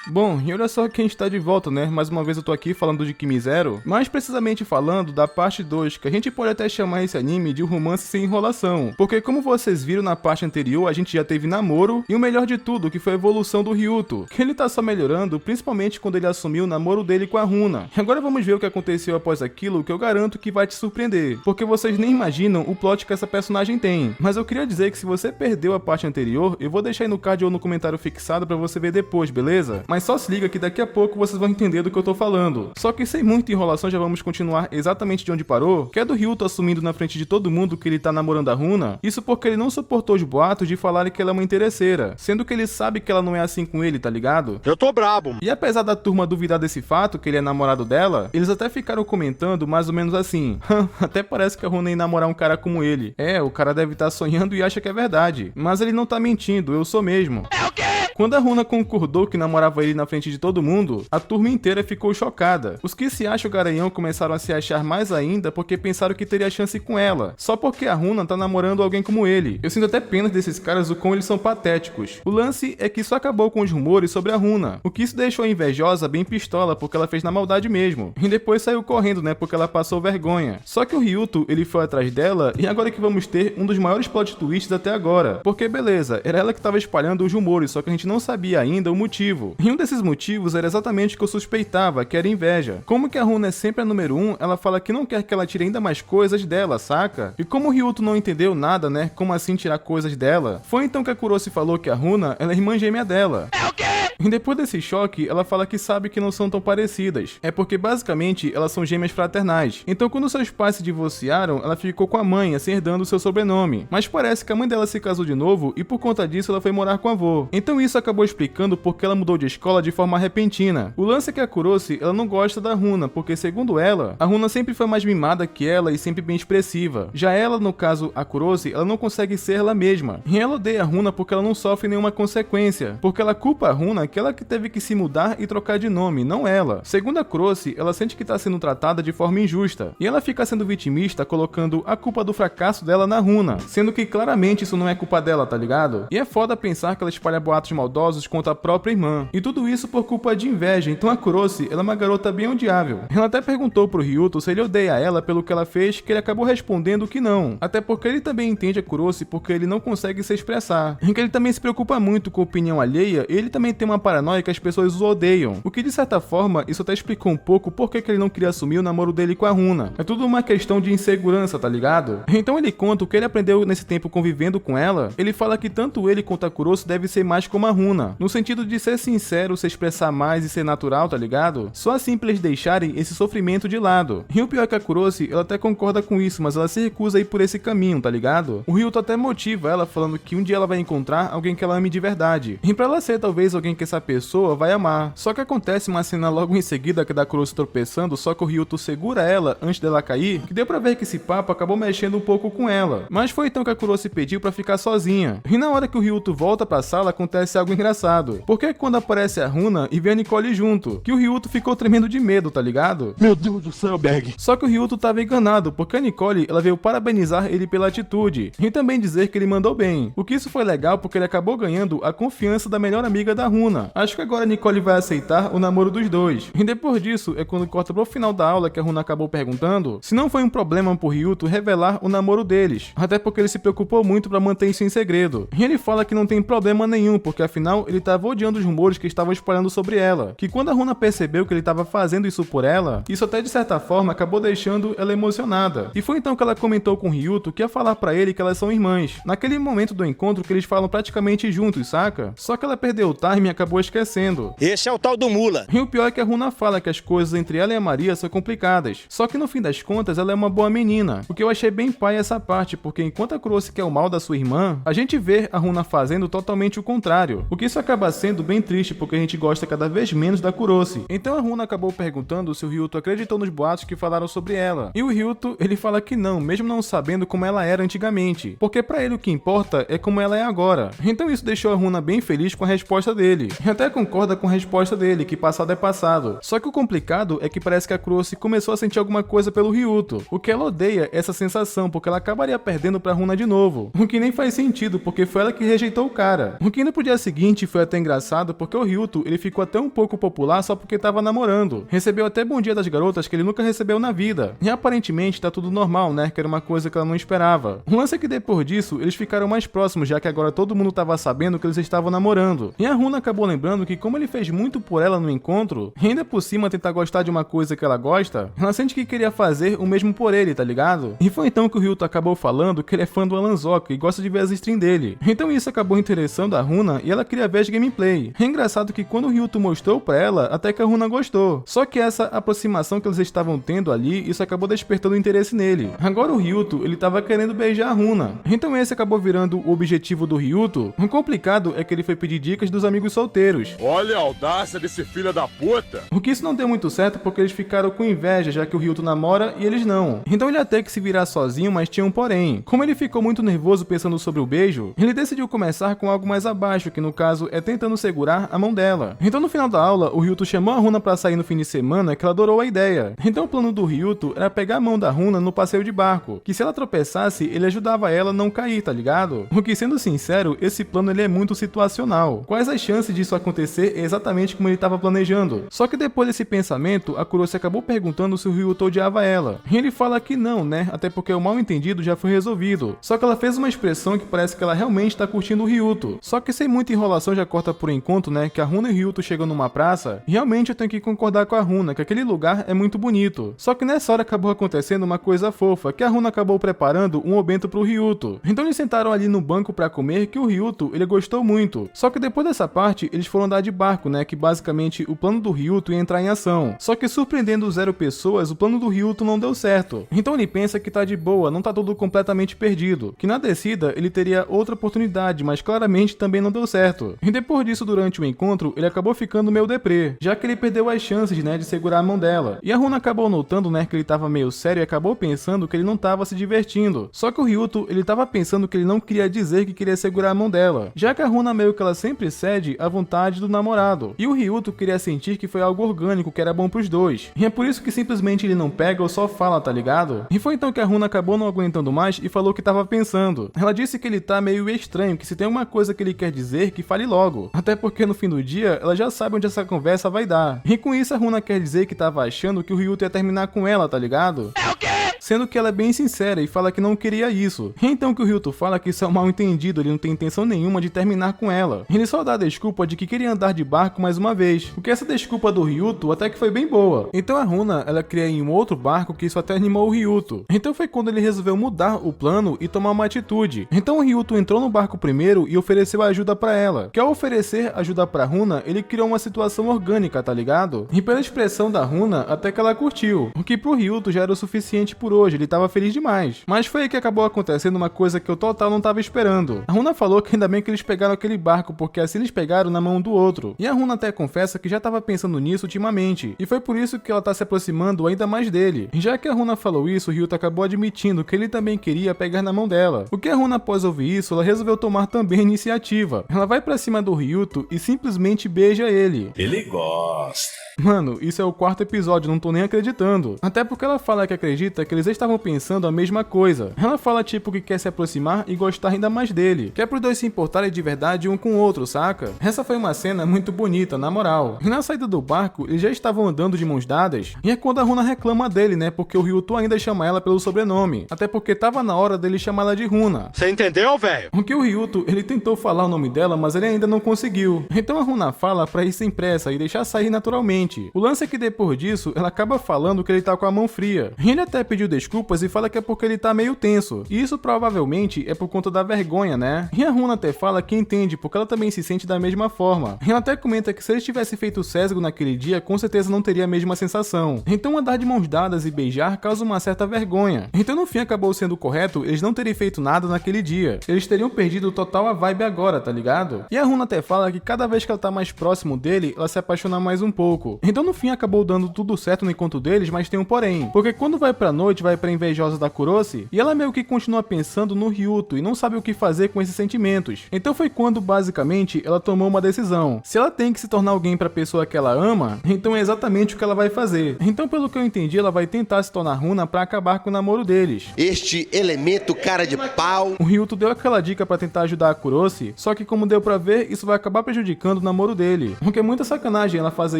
Bom, e olha só quem está de volta, né? Mais uma vez eu tô aqui falando de Kimi Zero, mais precisamente falando da parte 2, que a gente pode até chamar esse anime de um romance sem enrolação, porque como vocês viram na parte anterior, a gente já teve namoro, e o melhor de tudo, que foi a evolução do Ryuto, que ele tá só melhorando, principalmente quando ele assumiu o namoro dele com a Runa. E agora vamos ver o que aconteceu após aquilo, que eu garanto que vai te surpreender, porque vocês nem imaginam o plot que essa personagem tem. Mas eu queria dizer que se você perdeu a parte anterior, eu vou deixar aí no card ou no comentário fixado pra você ver depois, beleza? Mas só se liga que daqui a pouco vocês vão entender do que eu tô falando. Só que sem muita enrolação já vamos continuar exatamente de onde parou, que é do Ryuto assumindo na frente de todo mundo que ele tá namorando a Runa, isso porque ele não suportou os boatos de falarem que ela é uma interesseira, sendo que ele sabe que ela não é assim com ele, tá ligado? Eu tô brabo. E apesar da turma duvidar desse fato, que ele é namorado dela, eles até ficaram comentando mais ou menos assim, até parece que a Runa ia namorar um cara como ele. É, o cara deve estar sonhando e acha que é verdade, mas ele não tá mentindo, eu sou mesmo. É o quê? Quando a Runa concordou que namorava ele na frente de todo mundo, a turma inteira ficou chocada. Os que se acham garanhão começaram a se achar mais ainda porque pensaram que teria chance com ela, só porque a Runa tá namorando alguém como ele. Eu sinto até pena desses caras o quão eles são patéticos. O lance é que isso acabou com os rumores sobre a Runa, o que isso deixou a invejosa bem pistola porque ela fez na maldade mesmo. E depois saiu correndo, né, porque ela passou vergonha. Só que o Ryuto, ele foi atrás dela e agora que vamos ter um dos maiores plot twists até agora. Porque beleza, era ela que tava espalhando os rumores, só que a gente não sabia ainda o motivo. E um desses motivos era exatamente o que eu suspeitava, que era inveja. Como que a Runa é sempre a número 1, ela fala que não quer que ela tire ainda mais coisas dela, saca? E como o Ryuto não entendeu nada, né, como assim tirar coisas dela, foi então que a Kuroshi falou que a Runa, ela é irmã gêmea dela. É o quê? E depois desse choque, ela fala que sabe que não são tão parecidas. É porque basicamente elas são gêmeas fraternais. Então quando seus pais se divorciaram, ela ficou com a mãe, assim herdando o seu sobrenome. Mas parece que a mãe dela se casou de novo e por conta disso ela foi morar com o avô. Então isso acabou explicando porque ela mudou de escola de forma repentina. O lance é que a Kuroshi, ela não gosta da Runa, porque segundo ela, a Runa sempre foi mais mimada que ela e sempre bem expressiva. Já ela, no caso, a Kuroshi, ela não consegue ser ela mesma. E ela odeia a Runa porque ela não sofre nenhuma consequência. Porque ela culpa a Runa que ela que teve que se mudar e trocar de nome, não ela. Segundo a Kuroshi, ela sente que tá sendo tratada de forma injusta. E ela fica sendo vitimista, colocando a culpa do fracasso dela na Runa. Sendo que claramente isso não é culpa dela, tá ligado? E é foda pensar que ela espalha boatos maldosos contra a própria irmã. E tudo isso por culpa de inveja. Então a Kuroshi, ela é uma garota bem odiável. Ela até perguntou pro Ryuto se ele odeia ela pelo que ela fez, que ele acabou respondendo que não. Até porque ele também entende a Kuroshi porque ele não consegue se expressar. E que ele também se preocupa muito com a opinião alheia, e ele também tem uma paranoia que as pessoas o odeiam. O que de certa forma, isso até explicou um pouco por que ele não queria assumir o namoro dele com a Runa. É tudo uma questão de insegurança, tá ligado? Então ele conta o que ele aprendeu nesse tempo convivendo com ela. Ele fala que tanto ele quanto a Kuroshi deve ser mais como a Runa, no sentido de ser sincero, se expressar mais e ser natural, tá ligado? Só assim pra eles deixarem esse sofrimento de lado. E o pior é que a Kuroshi, ela até concorda com isso, mas ela se recusa a ir por esse caminho, tá ligado? O Ryuto até motiva ela, falando que um dia ela vai encontrar alguém que ela ame de verdade. E pra ela ser talvez alguém que essa pessoa vai amar. Só que acontece uma cena logo em seguida que é da Kuroshi tropeçando, só que o Ryuto segura ela antes dela cair, que deu pra ver que esse papo acabou mexendo um pouco com ela. Mas foi então que a Kuroshi pediu pra ficar sozinha. E na hora que o Ryuto volta pra sala, acontece algo engraçado. Porque quando aparece a Runa e vê a Nicole junto, que o Ryuto ficou tremendo de medo, tá ligado? Meu Deus do céu, Berg. Só que o Ryuto tava enganado, porque a Nicole, ela veio parabenizar ele pela atitude, e também dizer que ele mandou bem. O que isso foi legal porque ele acabou ganhando a confiança da melhor amiga da Runa. Acho que agora a Nicole vai aceitar o namoro dos dois. E depois disso, é quando corta pro final da aula que a Runa acabou perguntando se não foi um problema pro Ryuto revelar o namoro deles. Até porque ele se preocupou muito pra manter isso em segredo. E ele fala que não tem problema nenhum, porque afinal ele tava odiando os rumores que estavam espalhando sobre ela. Que quando a Runa percebeu que ele tava fazendo isso por ela, isso até de certa forma acabou deixando ela emocionada. E foi então que ela comentou com o Ryuto que ia falar pra ele que elas são irmãs. Naquele momento do encontro que eles falam praticamente juntos, saca? Só que ela perdeu o time e acabou esquecendo. Esse é o tal do Mula. E o pior é que a Runa fala que as coisas entre ela e a Maria são complicadas. Só que no fim das contas ela é uma boa menina. O que eu achei bem pai essa parte, porque enquanto a Kuroshi quer o mal da sua irmã, a gente vê a Runa fazendo totalmente o contrário. O que isso acaba sendo bem triste, porque a gente gosta cada vez menos da Kuroshi. Então a Runa acabou perguntando se o Ryuto acreditou nos boatos que falaram sobre ela. E o Ryuto, ele fala que não, mesmo não sabendo como ela era antigamente. Porque pra ele o que importa é como ela é agora. Então isso deixou a Runa bem feliz com a resposta dele. e até concorda com a resposta dele, que passado é passado. Só que o complicado é que parece que a Kuroshi começou a sentir alguma coisa pelo Ryuto, o que ela odeia essa sensação, porque ela acabaria perdendo pra Runa de novo, o que nem faz sentido, porque foi ela que rejeitou o cara. O que indo pro dia seguinte foi até engraçado, porque o Ryuto, ele ficou até um pouco popular só porque tava namorando, recebeu até bom dia das garotas que ele nunca recebeu na vida, e aparentemente tá tudo normal, né, que era uma coisa que ela não esperava. O lance é que depois disso, eles ficaram mais próximos, já que agora todo mundo tava sabendo que eles estavam namorando, e a Runa acabou lembrando que como ele fez muito por ela no encontro, e ainda por cima tentar gostar de uma coisa que ela gosta, ela sente que queria fazer o mesmo por ele, tá ligado? E foi então que o Ryuto acabou falando que ele é fã do Alan Zoka e gosta de ver as streams dele. Então isso acabou interessando a Runa e ela queria ver as gameplay. É engraçado que quando o Ryuto mostrou pra ela, até que a Runa gostou. Só que essa aproximação que eles estavam tendo ali, isso acabou despertando interesse nele. Agora o Ryuto, ele tava querendo beijar a Runa. Então esse acabou virando o objetivo do Ryuto. O complicado é que ele foi pedir dicas dos amigos solteiros. Olha a audácia desse filho da puta. O que isso não deu muito certo porque eles ficaram com inveja, já que o Ryuto namora e eles não. Então ele até que se virar sozinho, mas tinha um porém. Como ele ficou muito nervoso pensando sobre o beijo, ele decidiu começar com algo mais abaixo, que no caso é tentando segurar a mão dela. Então no final da aula, o Ryuto chamou a Runa pra sair no fim de semana, que ela adorou a ideia. Então o plano do Ryuto era pegar a mão da Runa no passeio de barco, que se ela tropeçasse, ele ajudava ela a não cair, tá ligado? O que, sendo sincero, esse plano ele é muito situacional. Quais as chances disso acontecer é exatamente como ele estava planejando. Só que depois desse pensamento, a Kuroshi acabou perguntando se o Ryuto odiava ela. E ele fala que não, né? Até porque o mal entendido já foi resolvido. Só que ela fez uma expressão que parece que ela realmente tá curtindo o Ryuto. Só que sem muita enrolação já corta por enquanto, né? Que a Runa e o Ryuto chegam numa praça. E realmente eu tenho que concordar com a Runa, que aquele lugar é muito bonito. Só que nessa hora acabou acontecendo uma coisa fofa, que a Runa acabou preparando um obento pro Ryuto. Então eles sentaram ali no banco pra comer, que o Ryuto, ele gostou muito. Só que depois dessa parte, eles foram andar de barco, né? Que basicamente o plano do Ryuto ia entrar em ação. Só que surpreendendo 0 pessoas, o plano do Ryuto não deu certo. Então ele pensa que tá de boa, não tá tudo completamente perdido. Que na descida ele teria outra oportunidade, mas claramente também não deu certo. E depois disso, durante o encontro, ele acabou ficando meio deprê, já que ele perdeu as chances, né, de segurar a mão dela. E a Runa acabou notando, né, que ele tava meio sério e acabou pensando que ele não tava se divertindo. Só que o Ryuto, ele tava pensando que ele não queria dizer que queria segurar a mão dela, já que a Runa meio que ela sempre cede à vontade do namorado. E o Ryuto queria sentir que foi algo orgânico, que era bom pros dois. E é por isso que simplesmente ele não pega ou só fala, tá ligado? E foi então que a Runa acabou não aguentando mais e falou o que tava pensando. Ela disse que ele tá meio estranho, que se tem alguma coisa que ele quer dizer, que fale logo. Até porque no fim do dia, ela já sabe onde essa conversa vai dar. E com isso a Runa quer dizer que tava achando que o Ryuto ia terminar com ela, tá ligado? É o quê? Sendo que ela é bem sincera e fala que não queria isso. E então que o Ryuto fala que isso é um mal entendido, ele não tem intenção nenhuma de terminar com ela. Ele só dá a desculpa de que queria andar de barco mais uma vez, porque essa desculpa do Ryuto até que foi bem boa. Então a Runa, ela queria ir em um outro barco, que isso até animou o Ryuto. Então foi quando ele resolveu mudar o plano e tomar uma atitude. Então o Ryuto entrou no barco primeiro e ofereceu ajuda pra ela. Que ao oferecer ajuda pra Runa, ele criou uma situação orgânica, tá ligado? E pela expressão da Runa, até que ela curtiu. O que pro Ryuto já era o suficiente por hoje, ele tava feliz demais. Mas foi aí que acabou acontecendo uma coisa que eu total não tava esperando. A Runa falou que ainda bem que eles pegaram aquele barco, porque assim eles pegaram na mão do outro. E a Runa até confessa que já tava pensando nisso ultimamente, e foi por isso que ela tá se aproximando ainda mais dele. E já que a Runa falou isso, o Ryuto acabou admitindo que ele também queria pegar na mão dela. O que a Runa, após ouvir isso, ela resolveu tomar também a iniciativa. Ela vai pra cima do Ryuto e simplesmente beija ele. Ele gosta. Mano, isso é o 4º episódio, não tô nem acreditando. Até porque ela fala que acredita que eles estavam pensando a mesma coisa. Ela fala tipo que quer se aproximar e gostar ainda mais dele, que é pros dois se importarem de verdade um com o outro, saca? Essa foi uma cena muito bonita, na moral. E na saída do barco, eles já estavam andando de mãos dadas, e é quando a Runa reclama dele, né, porque o Ryuto ainda chama ela pelo sobrenome, até porque tava na hora dele chamar ela de Runa. Você entendeu, velho? O que o Ryuto, ele tentou falar o nome dela, mas ele ainda não conseguiu. Então a Runa fala pra ir sem pressa e deixar sair naturalmente. O lance é que depois disso, ela acaba falando que ele tá com a mão fria. Ele até pediu desculpas e fala que é porque ele tá meio tenso. E isso provavelmente é por conta da vergonha, né? E a Runa até fala que entende, porque ela também se sente da mesma forma. Ela até comenta que se eles tivessem feito sésgo naquele dia, com certeza não teria a mesma sensação. Então andar de mãos dadas e beijar causa uma certa vergonha. Então no fim acabou sendo correto eles não terem feito nada naquele dia. Eles teriam perdido total a vibe agora, tá ligado? E a Runa até fala que cada vez que ela tá mais próximo dele, ela se apaixona mais um pouco. tempo. Então no fim acabou dando tudo certo no encontro deles, mas tem um porém. Porque quando vai pra noite, vai pra invejosa da Kurosi, e ela meio que continua pensando no Ryuto e não sabe o que fazer com esses sentimentos. Então foi quando, basicamente, ela tomou uma decisão. Se ela tem que se tornar alguém pra pessoa que ela ama, então é exatamente o que ela vai fazer. Então, pelo que eu entendi, ela vai tentar se tornar Runa pra acabar com o namoro deles. Este elemento cara de pau. O Ryuto deu aquela dica pra tentar ajudar a Kurosi, só que como deu pra ver, isso vai acabar prejudicando o namoro dele. Porque é muita sacanagem ela fazer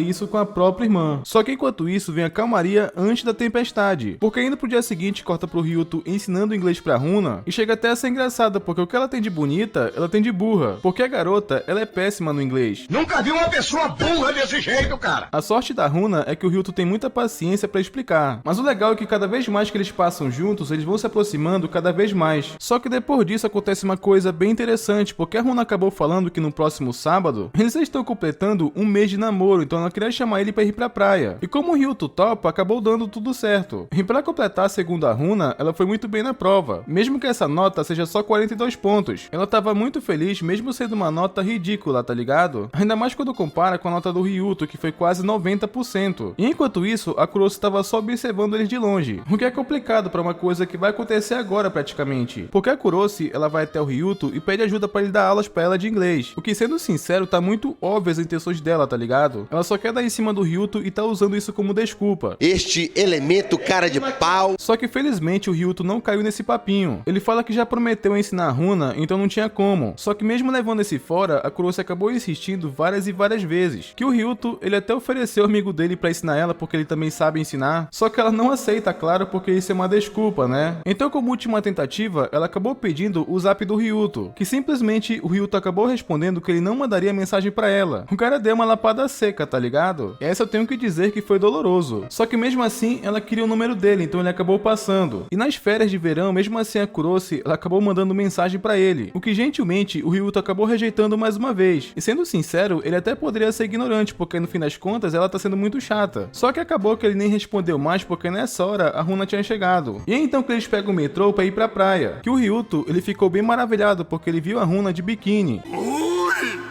isso com a própria irmã. Só que enquanto isso, vem a calmaria antes da tempestade. Porque indo pro dia seguinte, corta pro Ryuto ensinando inglês pra Runa, e chega até a ser engraçada, porque o que ela tem de bonita, ela tem de burra. Porque a garota, ela é péssima no inglês. Nunca vi uma pessoa burra desse jeito, cara. A sorte da Runa é que o Ryuto tem muita paciência pra explicar. Mas o legal é que cada vez mais que eles passam juntos, eles vão se aproximando cada vez mais. Só que depois disso acontece uma coisa bem interessante, porque a Runa acabou falando que no próximo sábado, eles estão completando um mês de namoro, então ela queria chamar ele pra ir pra praia. E como o Ryuto topa, acabou dando tudo certo. E pra completar, segundo a Runa, ela foi muito bem na prova. Mesmo que essa nota seja só 42 pontos. Ela tava muito feliz, mesmo sendo uma nota ridícula, tá ligado? Ainda mais quando compara com a nota do Ryuto, que foi quase 90%. E enquanto isso, a Kurosi tava só observando eles de longe. O que é complicado pra uma coisa que vai acontecer agora praticamente. Porque a Kurosi, ela vai até o Ryuto e pede ajuda pra ele dar aulas pra ela de inglês. O que, sendo sincero, tá muito óbvio as intenções dela, tá ligado? Ela só quer dar em cima do Ryuto e tá usando isso como desculpa. Este elemento cara de pau. Só que felizmente o Ryuto não caiu nesse papinho. Ele fala que já prometeu ensinar a Runa, então não tinha como. Só que mesmo levando esse fora, a Kurosi acabou insistindo várias e várias vezes. Que o Ryuto, ele até ofereceu o amigo dele pra ensinar ela porque ele também sabe ensinar. Só que ela não aceita, claro, porque isso é uma desculpa, né? Então como última tentativa, ela acabou pedindo o zap do Ryuto. Que simplesmente o Ryuto acabou respondendo que ele não mandaria mensagem pra ela. O cara deu uma lapada seca, tá ligado? Essa eu tenho que dizer que foi doloroso. Só que mesmo assim, ela queria o número dele, então ele acabou passando. E nas férias de verão, mesmo assim a Kurosi, ela acabou mandando mensagem pra ele. O que gentilmente o Ryuto acabou rejeitando mais uma vez. E sendo sincero, ele até poderia ser ignorante, porque no fim das contas ela tá sendo muito chata. Só que acabou que ele nem respondeu mais, porque nessa hora a Runa tinha chegado. E é então que eles pegam o metrô pra ir pra praia. Que o Ryuto, ele ficou bem maravilhado, porque ele viu a Runa de biquíni.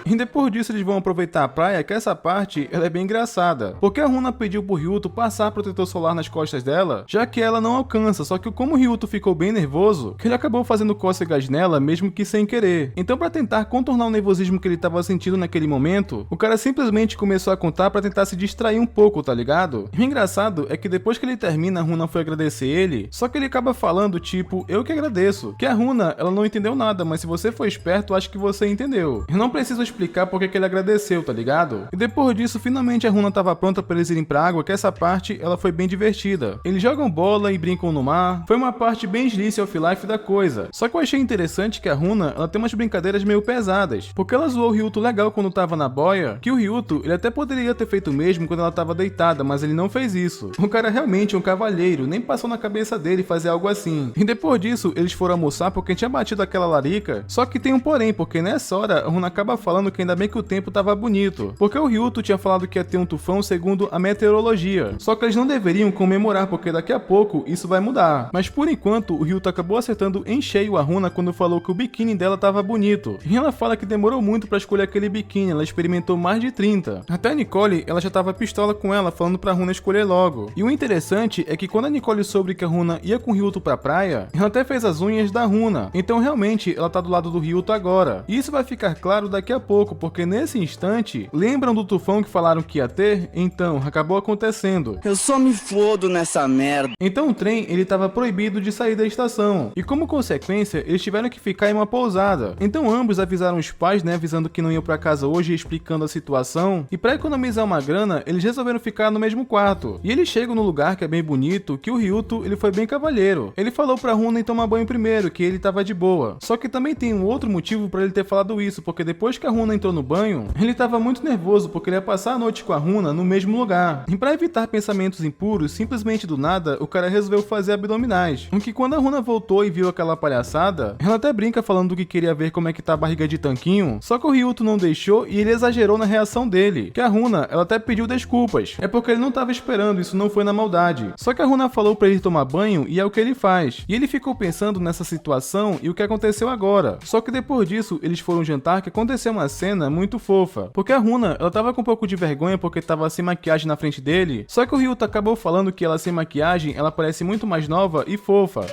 E depois disso eles vão aproveitar a praia, que essa parte ela é bem engraçada. Porque a Runa pediu pro Ryuto passar protetor solar nas costas dela, já que ela não alcança. Só que como o Ryuto ficou bem nervoso, que ele acabou fazendo cócegas nela, mesmo que sem querer. Então pra tentar contornar o nervosismo que ele tava sentindo naquele momento, o cara simplesmente começou a contar pra tentar se distrair um pouco, tá ligado? E o engraçado é que depois que ele termina, a Runa foi agradecer ele, só que ele acaba falando tipo, eu que agradeço. Que a Runa, ela não entendeu nada, mas se você for esperto, acho que você entendeu. Eu não preciso explicar porque que ele agradeceu, tá ligado? E depois disso, finalmente a Runa tava pronta pra eles irem pra água, que essa parte, ela foi bem divertida. Eles jogam bola e brincam no mar. Foi uma parte bem slice of life da coisa. Só que eu achei interessante que a Runa, ela tem umas brincadeiras meio pesadas. Porque ela zoou o Ryuto legal quando tava na boia, que o Ryuto, ele até poderia ter feito o mesmo quando ela tava deitada, mas ele não fez isso. O cara realmente é um cavalheiro, nem passou na cabeça dele fazer algo assim. E depois disso, eles foram almoçar porque tinha batido aquela larica. Só que tem um porém, porque nessa hora a Runa acaba falando que ainda bem que o tempo tava bonito. Porque o Ryuto tinha falado que ia ter um tufão segundo a meteorologia. Só que eles não deveriam comemorar, porque daqui a pouco isso vai mudar. Mas por enquanto, o Ryuto acabou acertando em cheio a Runa quando falou que o biquíni dela tava bonito. E ela fala que demorou muito pra escolher aquele biquíni, ela experimentou mais de 30. Até a Nicole, ela já tava pistola com ela, falando pra Runa escolher logo. E o interessante é que quando a Nicole soube que a Runa ia com o Ryuto pra praia, ela até fez as unhas da Runa. Então realmente, ela tá do lado do Ryuto agora. E isso vai ficar claro daqui a pouco, porque nesse instante, lembram do tufão que falaram que ia ter? Então, acabou acontecendo. Eu só me fodo nessa merda. Então o trem, ele tava proibido de sair da estação. E como consequência, eles tiveram que ficar em uma pousada. Então ambos avisaram os pais, né, avisando que não iam pra casa hoje e explicando a situação. E pra economizar uma grana, eles resolveram ficar no mesmo quarto. E eles chegam no lugar que é bem bonito, que o Ryuto, ele foi bem cavalheiro. Ele falou pra Runa ir tomar banho primeiro, que ele tava de boa. Só que também tem um outro motivo pra ele ter falado isso, porque depois que a Runa entrou no banho, ele tava muito nervoso, porque ele ia passar a noite com a Runa no mesmo lugar. E pra evitar pensamentos impuros, simplesmente do nada, o cara resolveu fazer abdominais. O que quando a Runa voltou e viu aquela palhaçada, ela até brinca falando que queria ver como é que tá a barriga de tanquinho, só que o Ryuto não deixou e ele exagerou na reação dele. Que a Runa, ela até pediu desculpas. É porque ele não tava esperando, isso não foi na maldade. Só que a Runa falou pra ele tomar banho e é o que ele faz. E ele ficou pensando nessa situação e o que aconteceu agora. Só que depois disso, eles foram jantar, que aconteceu uma cena muito fofa, porque a Runa, ela tava com um pouco de vergonha porque tava sem maquiagem na frente dele, só que o Ryuta acabou falando que ela sem maquiagem, ela parece muito mais nova e fofa.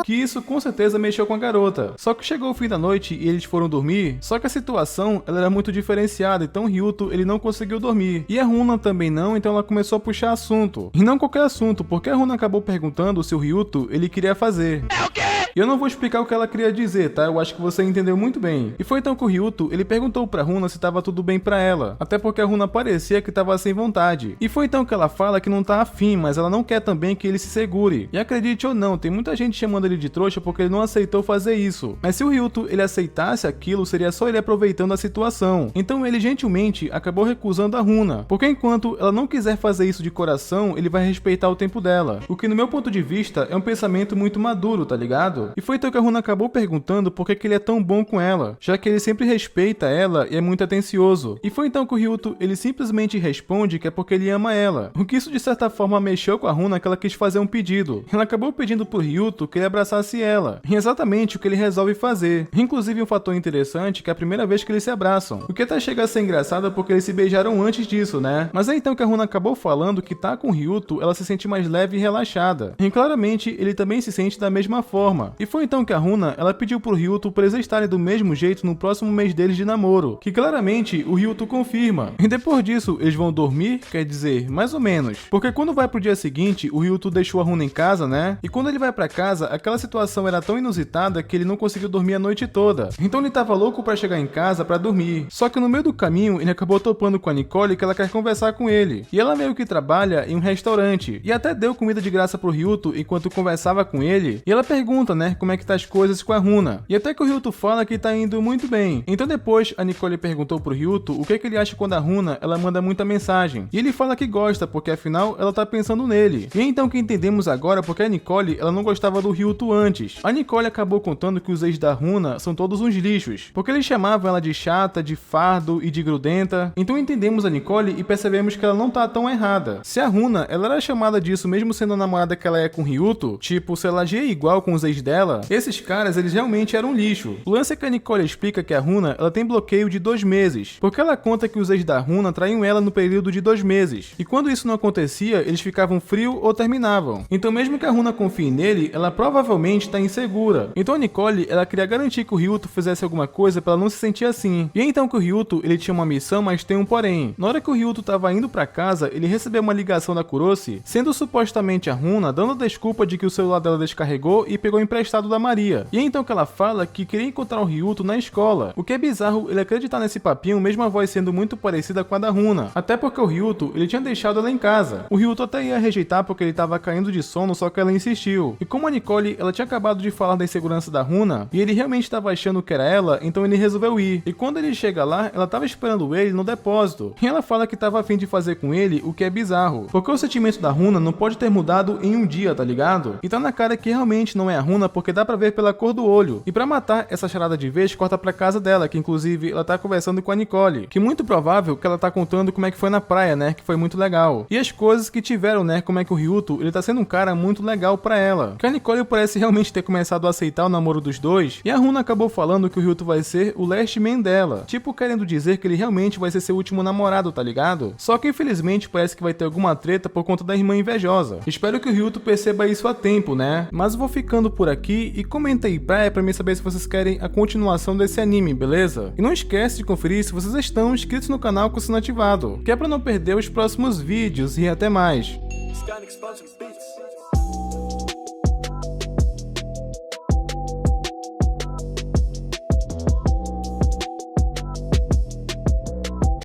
Que isso com certeza mexeu com a garota. Só que chegou o fim da noite e eles foram dormir, só que a situação ela era muito diferenciada, então o Ryuto ele não conseguiu dormir. E a Runa também não, então ela começou a puxar assunto. E não qualquer assunto, porque a Runa acabou perguntando se o Ryuto ele queria fazer. É o quê? E eu não vou explicar o que ela queria dizer, tá? Eu acho que você entendeu muito bem. E foi então que o Ryuto ele perguntou pra Runa se tava tudo bem pra ela, até porque a Runa parecia que tava sem vontade. E foi então que ela fala que não tá afim, mas ela não quer também que ele se segure. E acredite ou não, tem muita gente chamando ele de trouxa porque ele não aceitou fazer isso. Mas se o Ryuto ele aceitasse aquilo, seria só ele aproveitando a situação. Então ele gentilmente acabou recusando a Runa, porque enquanto ela não quiser fazer isso de coração, ele vai respeitar o tempo dela. O que no meu ponto de vista é um pensamento muito maduro, tá ligado? E foi então que a Runa acabou perguntando por que ele é tão bom com ela, já que ele sempre respeita ela e é muito atencioso. E foi então que o Ryuto ele simplesmente responde que é porque ele ama ela. O que isso de certa forma mexeu com a Runa, que ela quis fazer um pedido. Ela acabou pedindo pro Ryuto que ele abraçasse ela. E exatamente o que ele resolve fazer. Inclusive um fator interessante que é a primeira vez que eles se abraçam. O que até chega a ser engraçado porque eles se beijaram antes disso, né? Mas é então que a Runa acabou falando que tá com o Ryuto, ela se sente mais leve e relaxada. E claramente ele também se sente da mesma forma. E foi então que a Runa ela pediu pro Ryuto pra eles estarem do mesmo jeito no próximo mês deles de namoro. Que claramente o Ryuto confirma. E depois disso eles vão dormir, quer dizer, mais ou menos. Porque quando vai pro dia seguinte, o Ryuto deixou a Runa em casa, né? E quando ele vai pra casa, aquela situação era tão inusitada que ele não conseguiu dormir a noite toda. Então ele tava louco pra chegar em casa pra dormir. Só que no meio do caminho, ele acabou topando com a Nicole que ela quer conversar com ele. E ela meio que trabalha em um restaurante. E até deu comida de graça pro Ryuto enquanto conversava com ele. E ela pergunta, né, como é que tá as coisas com a Runa. E até que o Ryuto fala que tá indo muito bem. Então depois, a Nicole perguntou pro Ryuto o que ele acha quando a Runa, ela manda muita mensagem. E ele fala que gosta, porque afinal, ela tá pensando nele. E então que entendemos agora porque a Nicole, ela não gostava do Ryuto antes. A Nicole acabou contando que os ex da Runa são todos uns lixos, porque eles chamavam ela de chata, de fardo e de grudenta. Então entendemos a Nicole e percebemos que ela não tá tão errada. Se a Runa, ela era chamada disso mesmo sendo a namorada que ela é com o Ryuto, tipo, se ela agia igual com os ex dela, esses caras, eles realmente eram lixo. O lance é que a Nicole explica que a Runa, ela tem bloqueio de 2 meses, porque ela conta que os ex da Runa traíam ela no período de 2 meses. E quando isso não acontecia, eles ficavam frios ou terminavam. Então mesmo que a Runa confie nele, ela provavelmente tá insegura. Então a Nicole, ela queria garantir que o Ryuto fizesse alguma coisa pra ela não se sentir assim. E então que o Ryuto, ele tinha uma missão, mas tem um porém. Na hora que o Ryuto tava indo pra casa, ele recebeu uma ligação da Kuroshi, sendo supostamente a Runa dando desculpa de que o celular dela descarregou e pegou emprestado da Maria. E é então que ela fala que queria encontrar o Ryuto na escola. O que é bizarro ele acreditar nesse papinho, mesmo a voz sendo muito parecida com a da Runa. Até porque o Ryuto, ele tinha deixado ela em casa. O Ryuto até ia rejeitar porque ele tava caindo de sono, só que ela insistiu. E como a Nicole, ela tinha acabado de falar da insegurança da Runa, e ele realmente estava achando que era ela, então ele resolveu ir. E quando ele chega lá, ela tava esperando ele no depósito. E ela fala que tava a fim de fazer com ele o que é bizarro. Porque o sentimento da Runa não pode ter mudado em um dia, tá ligado? E tá na cara que realmente não é a Runa, porque dá pra ver pela cor do olho. E pra matar essa charada de vez, corta pra casa dela, que inclusive ela tá conversando com a Nicole. Que muito provável que ela tá contando como é que foi na praia, né? Que foi muito legal. E as coisas que tiveram, né? Como é que o Ryuto, ele tá sendo um cara muito legal pra ela. Que a Nicole parece realmente ter começado a aceitar o namoro dos dois. E a Runa acabou falando que o Ryuto vai ser o last man dela. Tipo, querendo dizer que ele realmente vai ser seu último namorado, tá ligado? Só que infelizmente parece que vai ter alguma treta por conta da irmã invejosa. Espero que o Ryuto perceba isso a tempo, né? Mas eu vou ficando por aqui e comenta aí pra mim saber se vocês querem a continuação desse anime, beleza? E não esquece de conferir se vocês estão inscritos no canal com o sino ativado, que é pra não perder os próximos vídeos e até mais.